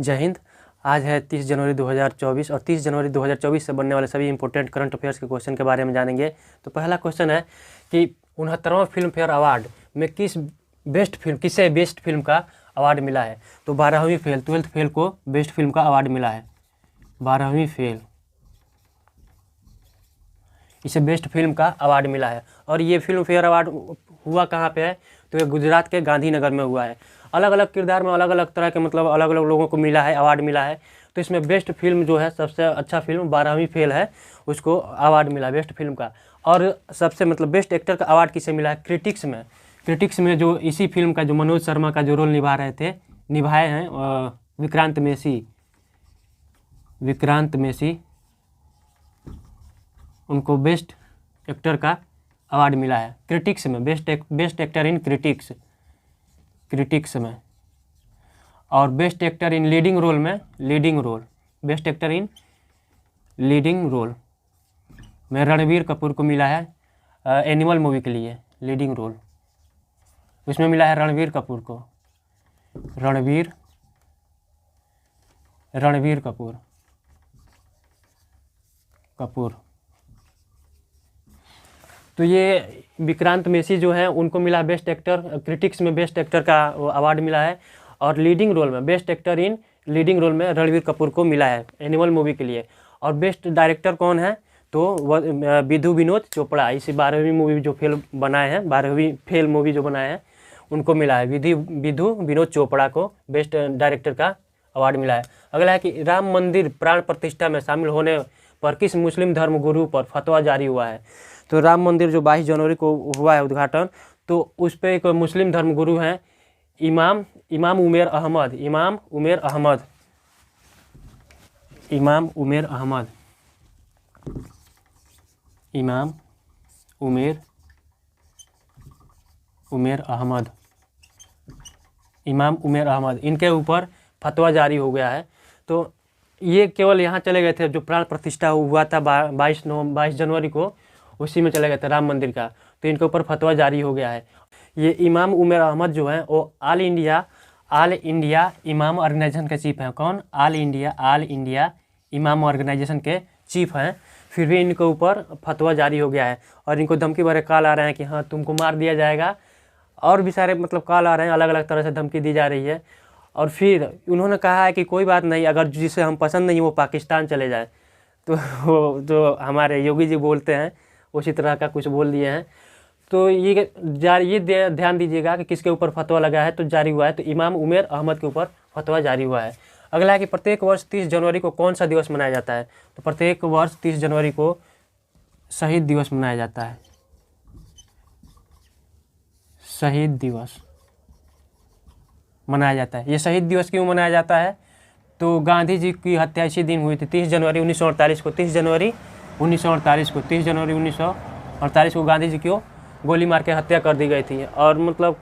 जय हिंद। आज है 30 जनवरी 2024 और 30 जनवरी 2024 से बनने वाले सभी इंपॉर्टेंट करंट अफेयर्स के क्वेश्चन के बारे में जानेंगे। तो पहला क्वेश्चन है कि 69वां फिल्म फेयर अवार्ड में किसे बेस्ट फिल्म का अवार्ड मिला है। तो 12वीं फेल 12th फेल को बेस्ट फिल्म का अवार्ड मिला है। 12वीं फेल इसे बेस्ट फिल्म का अवार्ड मिला है। और ये फिल्म फेयर अवार्ड हुआ कहाँ पे है, तो ये गुजरात के गांधीनगर में हुआ है। अलग अलग किरदार में अलग अलग तरह के अलग अलग लोगों को मिला है, अवार्ड मिला है। तो इसमें बेस्ट फिल्म जो है, सबसे अच्छा फिल्म 12वीं फेल है, उसको अवार्ड मिला है बेस्ट फिल्म का। और सबसे बेस्ट एक्टर का अवार्ड किसे मिला है, क्रिटिक्स में जो इसी फिल्म का जो मनोज शर्मा का जो रोल निभाए हैं विक्रांत मेसी, उनको बेस्ट एक्टर का अवार्ड मिला है। क्रिटिक्स में बेस्ट एक्टर इन क्रिटिक्स में। और best actor in leading role best actor in leading role में रणबीर कपूर को मिला है। एनिमल मूवी के लिए लीडिंग रोल उसमें मिला है रणबीर कपूर को। रणबीर कपूर। तो ये विक्रांत मेसी जो है उनको मिला बेस्ट एक्टर, क्रिटिक्स में बेस्ट एक्टर का अवार्ड मिला है। और लीडिंग रोल में best actor in leading role में रणबीर कपूर को मिला है एनिमल मूवी के लिए। और बेस्ट डायरेक्टर कौन है, तो विधु विनोद चोपड़ा, इसी 12वीं मूवी जो फिल्म बनाए हैं, 12वीं फेल मूवी जो बनाए हैं, उनको मिला है। विधु विनोद चोपड़ा को बेस्ट डायरेक्टर का अवार्ड मिला है। अगला है कि राम मंदिर प्राण प्रतिष्ठा में शामिल होने पर किस मुस्लिम धर्म गुरु पर फतवा जारी हुआ है। तो राम मंदिर जो 22 जनवरी को हुआ है उद्घाटन, तो उस पर एक मुस्लिम धर्म गुरु हैं इमाम उमेर अहमद। इमाम उमेर अहमद इनके ऊपर फतवा जारी हो गया है। तो ये केवल यहाँ चले गए थे, जो प्राण प्रतिष्ठा हुआ था 22 जनवरी को, उसी में चले गए थे राम मंदिर का, तो इनके ऊपर फतवा जारी हो गया है। ये इमाम उमेर अहमद जो हैं वो ऑल इंडिया इमाम ऑर्गेनाइजेशन के चीफ हैं। कौन? ऑल इंडिया इमाम ऑर्गेनाइजेशन के चीफ हैं। फिर भी इनके ऊपर फतवा जारी हो गया है और इनको धमकी भरे कॉल आ रहे हैं कि हाँ तुमको मार दिया जाएगा। और भी सारे कॉल आ रहे हैं, अलग अलग तरह से धमकी दी जा रही है। और फिर उन्होंने कहा है कि कोई बात नहीं, अगर जिसे हम पसंद नहीं वो पाकिस्तान चले जाए। तो जो हमारे योगी जी बोलते हैं उसी तरह का कुछ बोल दिए हैं। तो ये ध्यान दीजिएगा कि किसके ऊपर फतवा लगा है, तो जारी हुआ है, तो इमाम उमेर अहमद के ऊपर फतवा जारी हुआ है। अगला है कि प्रत्येक वर्ष 30 जनवरी को कौन सा दिवस मनाया जाता है। तो प्रत्येक वर्ष 30 जनवरी को शहीद दिवस मनाया जाता है। शहीद दिवस मनाया जाता है। ये शहीद दिवस क्यों मनाया जाता है, तो गांधी जी की हत्या इसी दिन हुई थी 30 जनवरी 1948 को। 30 जनवरी 1948 को गांधी जी को गोली मार के हत्या कर दी गई थी। और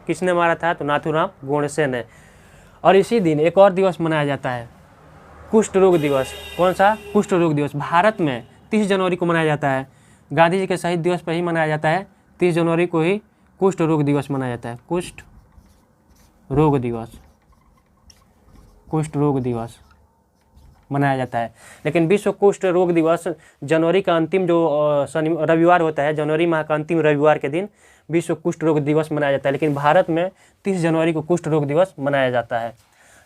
किसने मारा था, तो नाथूराम गोडसे ने। और इसी दिन एक और दिवस मनाया जाता है, कुष्ठ रोग दिवस। कौन सा? कुष्ठ रोग दिवस। भारत में 30 जनवरी को मनाया जाता है, गांधी जी के शहीद दिवस पर ही मनाया जाता है। 30 जनवरी को ही कुष्ठ रोग दिवस मनाया जाता है। कुष्ठ रोग दिवस मनाया जाता है। लेकिन विश्व कुष्ठ रोग दिवस जनवरी का अंतिम जो रविवार होता है, जनवरी माह का अंतिम रविवार के दिन विश्व कुष्ठ रोग दिवस मनाया जाता है। लेकिन भारत में 30 जनवरी को कुष्ठ रोग दिवस मनाया जाता है।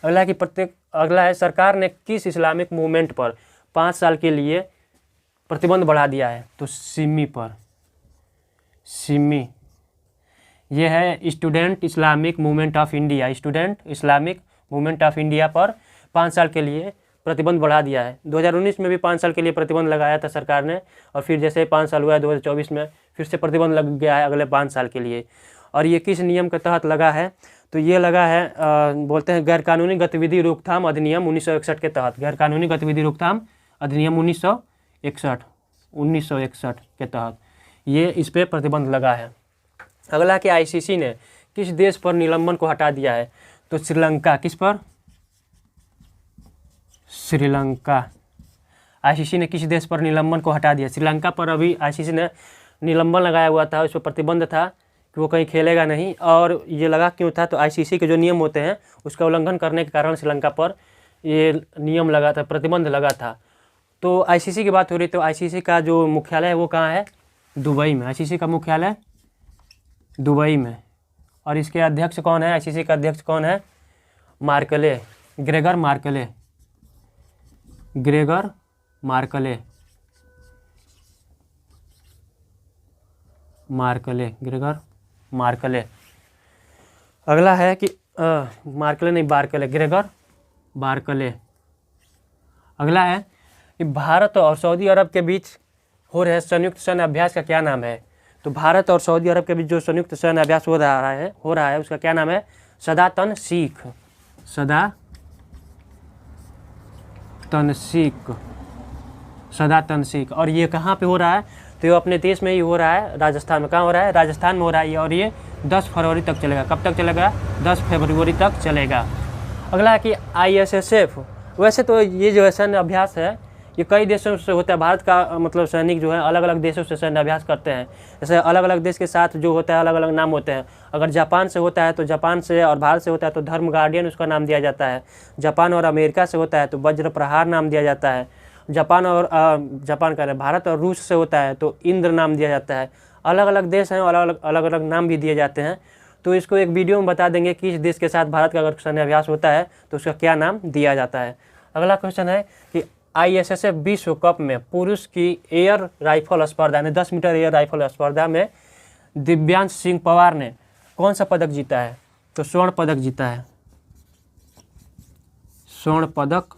अगला है सरकार ने किस इस्लामिक मूवमेंट पर 5 साल के लिए प्रतिबंध बढ़ा दिया है। तो सिमी ये है student Islamic movement of India पर 5 साल के लिए प्रतिबंध बढ़ा दिया है। 2019 में भी 5 साल के लिए प्रतिबंध लगाया था सरकार ने, और फिर जैसे 5 साल हुआ है 2024 में फिर से प्रतिबंध लग गया है अगले 5 साल के लिए। और ये किस नियम के तहत लगा है, तो ये लगा है बोलते हैं गैरकानूनी गतिविधि रोकथाम अधिनियम 1961 के तहत। गैरकानूनी गतिविधि रोकथाम अधिनियम 1961 के तहत ये इस पर प्रतिबंध लगा है। अगला कि ICC ने किस देश पर निलंबन को हटा दिया है। तो श्रीलंका। किस पर? श्रीलंका। ICC ने किस देश पर निलंबन को हटा दिया? श्रीलंका पर अभी ICC ने निलंबन लगाया हुआ था, उस पर प्रतिबंध था कि वो कहीं खेलेगा नहीं। और ये लगा क्यों था, तो ICC के जो नियम होते हैं उसका उल्लंघन करने के कारण श्रीलंका पर ये नियम लगा था, प्रतिबंध लगा था। तो आईसीसी की बात हो रही, तो आईसीसी का जो मुख्यालय है वो कहाँ है? दुबई में। आईसीसी का मुख्यालय दुबई में। और इसके अध्यक्ष कौन है? आईसीसी का अध्यक्ष कौन है? Merkley, Gregor Merkley, Gregor Merkley, Merkley, Gregor Merkley. अगला है कि मार्कले नहीं, बार्कले, ग्रेगर बार्कले। अगला है कि भारत और सऊदी अरब के बीच हो रहे संयुक्त सैन्य अभ्यास का क्या नाम है? तो भारत और सऊदी अरब के बीच जो संयुक्त सैन्य अभ्यास हो रहा है उसका क्या नाम है? सदा तनसीख, सदा तनसीख, सदा तनसीख। और ये कहाँ पे हो रहा है? तो ये अपने देश में ही हो रहा है, राजस्थान में। कहाँ हो रहा है? राजस्थान में हो रहा है ये। और ये 10 फरवरी तक चलेगा। कब तक चलेगा? 10 फरवरी तक चलेगा। अगला है कि ISSF। वैसे तो ये जो है सैन्य अभ्यास है ये कई देशों से होता है। भारत का मतलब सैनिक जो है अलग अलग देशों से सैन्य अभ्यास करते हैं। जैसे अलग अलग देश के साथ जो होता है अलग अलग नाम होते हैं। अगर जापान से होता है तो जापान से, और भारत से होता है तो धर्म गार्डियन उसका नाम दिया जाता है। जापान और अमेरिका से होता है तो वज्र प्रहार नाम दिया जाता है। भारत और रूस से होता है तो इंद्र नाम दिया जाता है। अलग अलग देश हैं और अलग अलग नाम भी दिए जाते हैं। तो इसको एक वीडियो में बता देंगे कि इस देश के साथ भारत का अगर सैन्य अभ्यास होता है तो उसका क्या नाम दिया जाता है। अगला क्वेश्चन है कि ISSF विश्व कप में पुरुष की एयर राइफल स्पर्धा में 10 मीटर एयर राइफल स्पर्धा में दिव्यांश सिंह पवार ने कौन सा पदक जीता है? तो स्वर्ण पदक जीता है, स्वर्ण पदक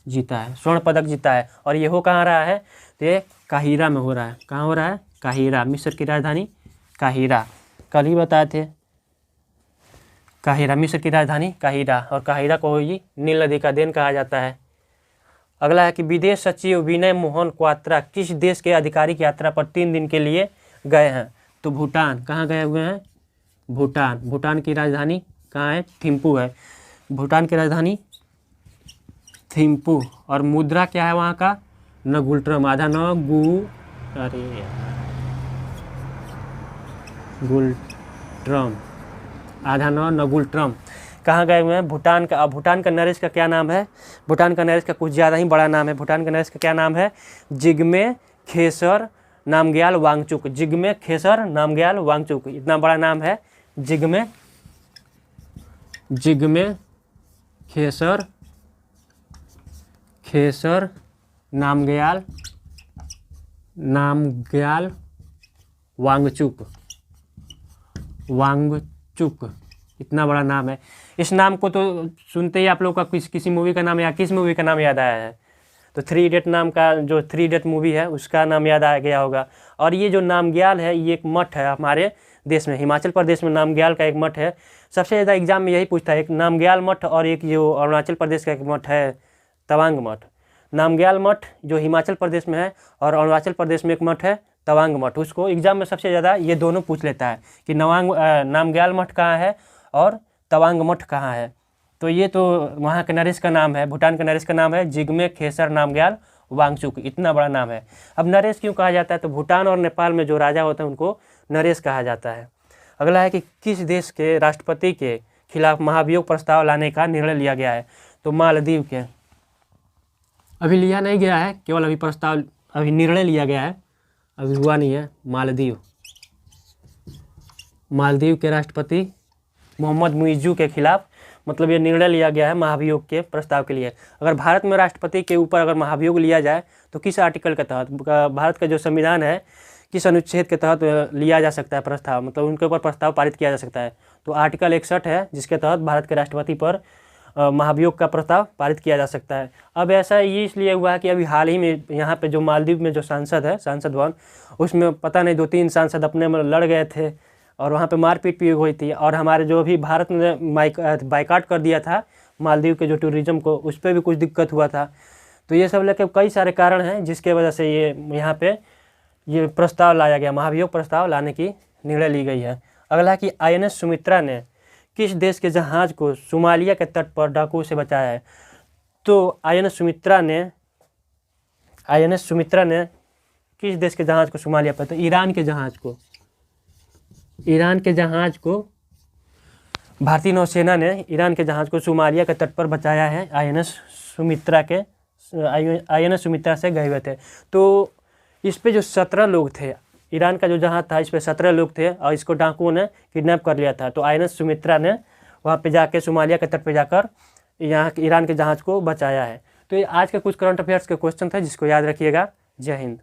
जीता है, स्वर्ण पदक जीता है। और ये हो कहाँ रहा है? तो ये काहिरा में हो रहा है। कहाँ हो रहा है? काहिरा, मिस्र की राजधानी काहिरा। कल ही बताए थे, काहिरा, मिस्र की राजधानी काहिरा। और काहिरा को ही नील नदी का देन कहा जाता है। अगला है कि विदेश सचिव विनय मोहन क्वात्रा किस देश के आधिकारिक यात्रा पर 3 दिन के लिए गए हैं? तो भूटान। कहाँ गए हुए हैं? भूटान। भूटान की राजधानी कहाँ है? थिम्पू है। भूटान की राजधानी थिम्पू। और मुद्रा क्या है वहाँ का? नगुल्ट्रम, आधा न गु, अरे गुल्ट्रम, आधा न नगुल्ट्रम। कहाँ गए हुए हैं? भूटान का। भूटान का नरेश का क्या नाम है? भूटान का नरेश का कुछ ज़्यादा ही बड़ा नाम है। भूटान का नरेश का क्या नाम है? जिग्मे खेसर नामग्याल वांगचुक, जिग्मे खेसर नामग्याल वांगचुक। इतना बड़ा नाम है, जिग्मे खेसर नामग्याल वांगचुक। इतना बड़ा नाम है। इस नाम को तो सुनते ही आप लोग का किसी मूवी का नाम या किस मूवी का नाम याद आया है? तो 3 इडियट नाम का, जो 3 इडियट मूवी है उसका नाम याद आ गया होगा। और ये जो नामग्याल है ये एक मठ है हमारे देश में, हिमाचल प्रदेश में नामग्याल का एक मठ है। सबसे ज़्यादा एग्जाम में यही पूछता है, एक नामग्याल मठ और एक जो अरुणाचल प्रदेश का एक मठ है तवांग मठ। नामग्याल मठ जो हिमाचल प्रदेश में है और अरुणाचल प्रदेश में एक मठ है तवांग मठ। उसको एग्जाम में सबसे ज़्यादा ये दोनों पूछ लेता है कि नामग्याल मठ कहाँ है और तवांग मठ कहाँ है। तो ये तो वहाँ के नरेश का नाम है, भूटान के नरेश का नाम है जिग्मे खेसर नामग्याल वांगचुक। इतना बड़ा नाम है। अब नरेश क्यों कहा जाता है? तो भूटान और नेपाल में जो राजा होते हैं उनको नरेश कहा जाता है। अगला है कि किस देश के राष्ट्रपति के खिलाफ महाभियोग प्रस्ताव लाने का निर्णय लिया गया है? तो मालदीव के। अभी लिया नहीं गया है, केवल अभी प्रस्ताव, अभी निर्णय लिया गया है, अभी हुआ नहीं है। मालदीव के राष्ट्रपति मोहम्मद मुइज़्ज़ू के खिलाफ मतलब ये निर्णय लिया गया है महाभियोग के प्रस्ताव के लिए। अगर भारत में राष्ट्रपति के ऊपर अगर महाभियोग लिया जाए तो किस आर्टिकल के तहत, भारत का जो संविधान है किस अनुच्छेद के तहत लिया जा सकता है प्रस्ताव, मतलब उनके ऊपर प्रस्ताव पारित किया जा सकता है? तो आर्टिकल 61 है जिसके तहत भारत के राष्ट्रपति पर महाभियोग का प्रस्ताव पारित किया जा सकता है। अब ऐसा ये इसलिए हुआ है कि अभी हाल ही में यहाँ पे जो मालदीव में जो सांसद है, सांसद भवन, उसमें पता नहीं 2-3 सांसद अपने में लड़ गए थे और वहाँ पे मारपीट भी हुई थी। और हमारे जो भी भारत ने बाइकाट कर दिया था मालदीव के जो टूरिज़्म को, उस पर भी कुछ दिक्कत हुआ था। तो ये सब लेकर कई सारे कारण हैं जिसके वजह से ये यहाँ पे ये प्रस्ताव लाया गया, महाभियोग प्रस्ताव लाने की निर्णय ली गई है। अगला कि INS सुमित्रा ने किस देश के जहाज़ को सोमालिया के तट पर डाकुओं से बचाया है? तो INS सुमित्रा ने किस देश के जहाज़ को सोमालिया पर? तो ईरान के जहाज़ को भारतीय नौसेना ने ईरान के जहाज़ को सोमालिया के तट पर बचाया है। INS सुमित्रा से गए हुए थे। तो इस पे जो 17 लोग थे, ईरान का जो जहाज़ था इस पे 17 लोग थे और इसको डाकुओं ने किडनैप कर लिया था। तो INS सुमित्रा ने वहाँ पे जाके सोमालिया के तट पे जाकर यहाँ ईरान के जहाज़ को बचाया है। तो ये आज के कुछ करंट अफेयर्स के क्वेश्चन थे जिसको याद रखिएगा। जय हिंद।